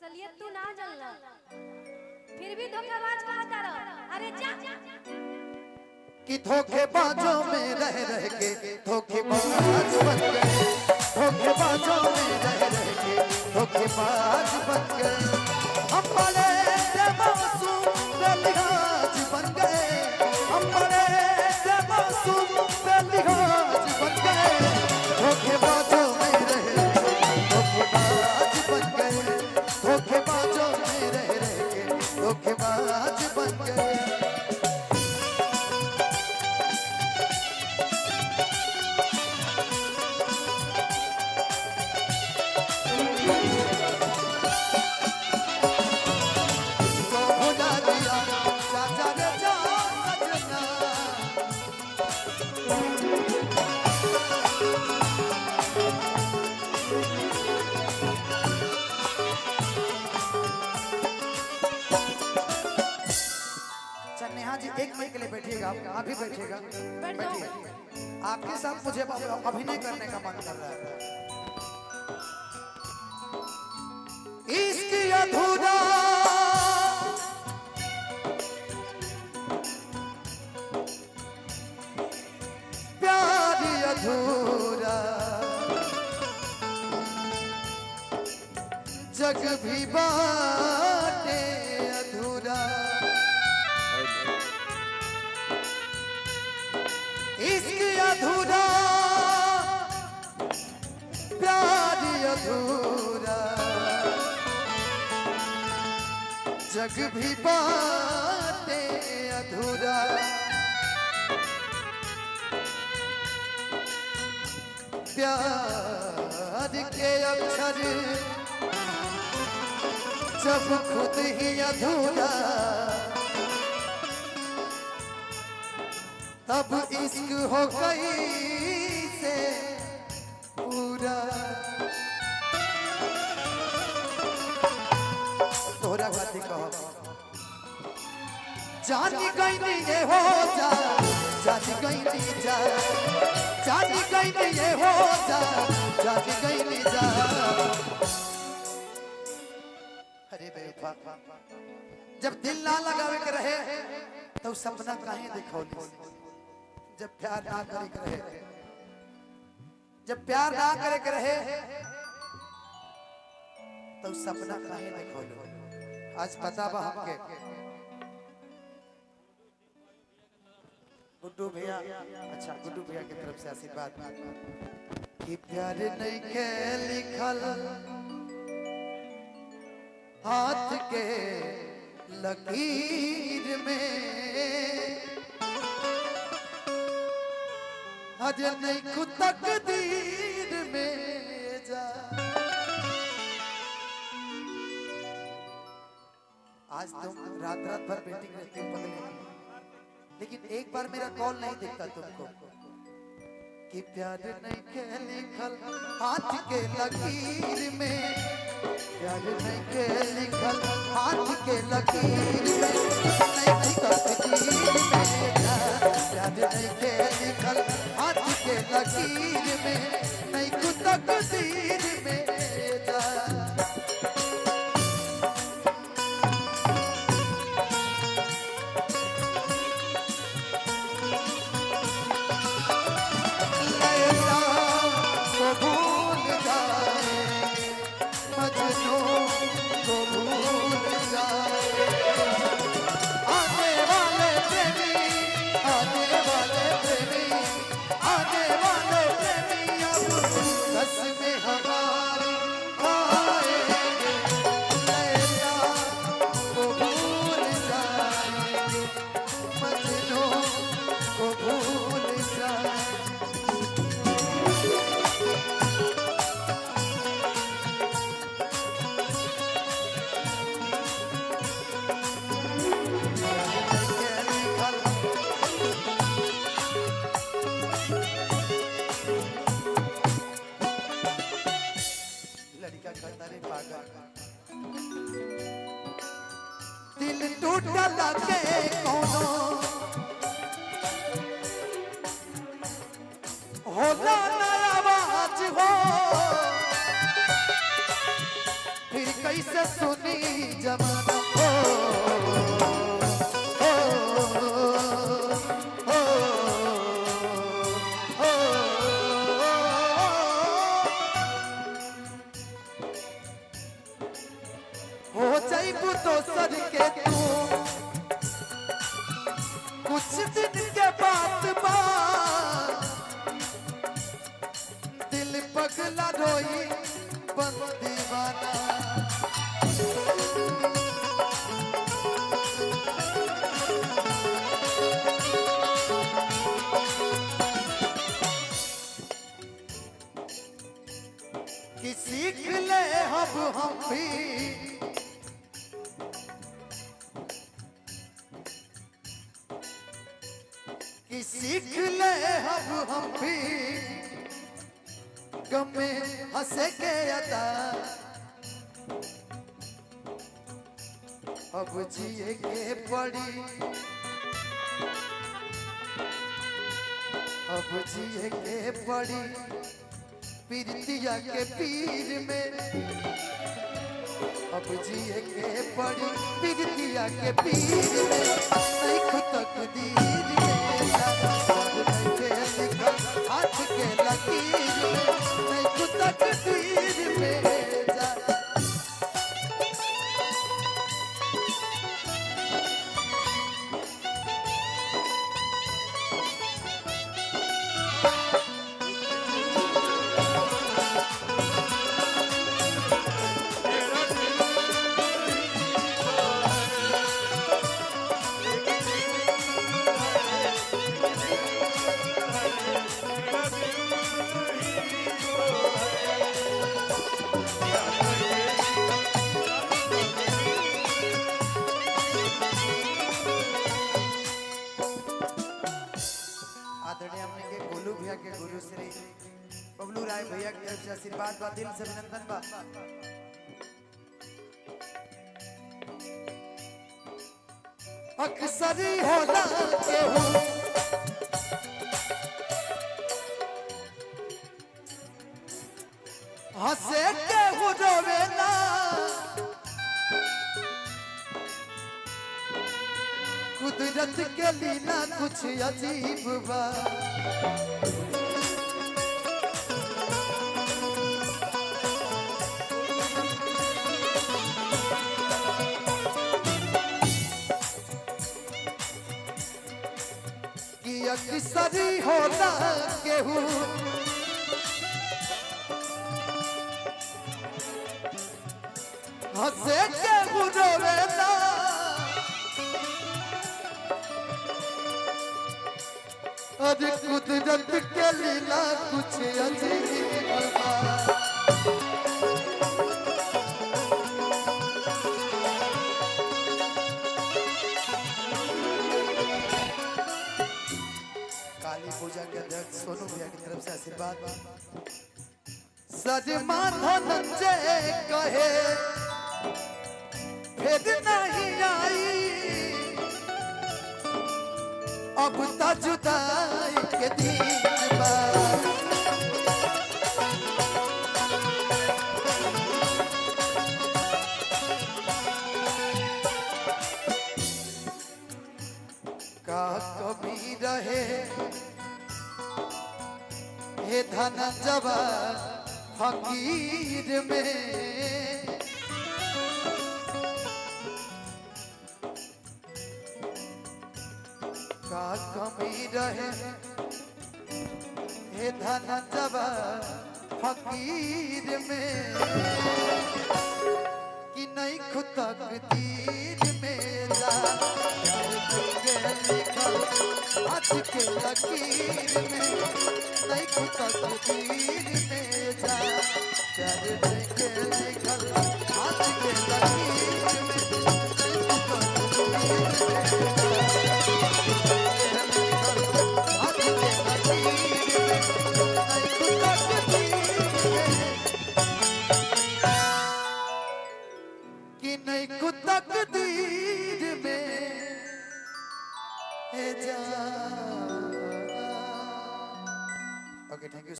असलियत तू ना जानला, फिर भी धोखेबाज कहता रह। अरे जा कि धोखेबाजों में रह के धोखेबाज बन गए, धोखेबाजों में रह के धोखेबाज बन गए। हम बड़े बेमासूम बेलिहाज बन गए, हम बड़े बेमासूम बेलिहाज बन गए। धोखेबाजों में रह के धोखेबाज बन गए, धोखेबाजों में रह के धोखेबाज बन गए। नेहा जी एक मिनट के लिए बैठिएगा, आप भी बैठिएगा, बैठिए। आपके साथ मुझे अभिनय करने का मन कर रहा है। इसकी अधूरा प्यार अधूरा जग भी बाटे अधूरा, इसकी अधूरा प्यार अधूरा जग भी बाटे अधूरा। प्यार के अक्षर जब खुद ही अधूरा, तब इश्क हो गई से पूरा। तोरा खाती कहो जानी गई नहीं ये हो जा, जानी गई नहीं जा, जानी गई नहीं ये हो जा, जानी गई नहीं जा। अरे बेवफा जब दिल ना लगावे के रहे तो सपना काहे दिखौली। जब प्यार ना करे के रहे, जब प्यार ना करे के रहे तो सपना काहे दिखौली। आज पता बा हमके गुड्डू भैया, अच्छा गुड्डू भैया की तरफ से आशीर्वाद कि प्यार नहीं के लिखल हाथ के लकीर में, आज नहीं खुद तकदीर में जा। आज तुम रात रात भर वेटिंग रहती हो बदले, लेकिन एक बार मेरा कॉल नहीं दिखता तुमको कि प्यार नहीं के लिखल हाथ के लकीर में, प्यार नहीं के लिखल हाथ के लकीर में, नहीं तकदीर में जा। प्यार नहीं के लिखल हाथ के लकीर में, नहीं तकदीर में जा। दिल टूटल के कोनो होला ना आवाज हो, फिर कैसे सुन जमाना हो जाइबू दोसर के तू कुछ दिन के बाद दिल पगला रोई बन दीवाना कि सीख ले अब हम भी कि सीख ले अब हम भी गम में हंसे के अदा अब जिए के पड़ी अब जिए के पड़ी पीरतिया के पीर में अब जिए के पड़ी पीरतिया के पीर में नहीं तकदीर में हाथ के लकीर में नहीं तकदीर में जा आदरणीय हमने के गोलू भैया के गुरु श्री बबलू राय भैया की तरफ से आशीर्वाद बा दिल से अभिनंदन बा अक्सर ही होला केहू हंसे केहू रोवेला कुदरत के लीला कुछ अजीब बा कि अक्सर ही होला केहू हंसे केहू रोवेला अरे कुदरत के लीला कुछ अजीब बा काली पूजा के अध्यक्ष सोनू भैया की तरफ से आशीर्वाद सजमा धनंजय कहे फिर नहीं आई अब त जुदाई के दिन बा का कमी रहे हे धनंजय फकीर में का कमी रहे हे धनंजय फकीर में कि नहीं खुद तकदीर मेरा हाथ के लकीर में नहीं खुद तकदीर मेरा प्यार के लिखल हाथ के लकीर में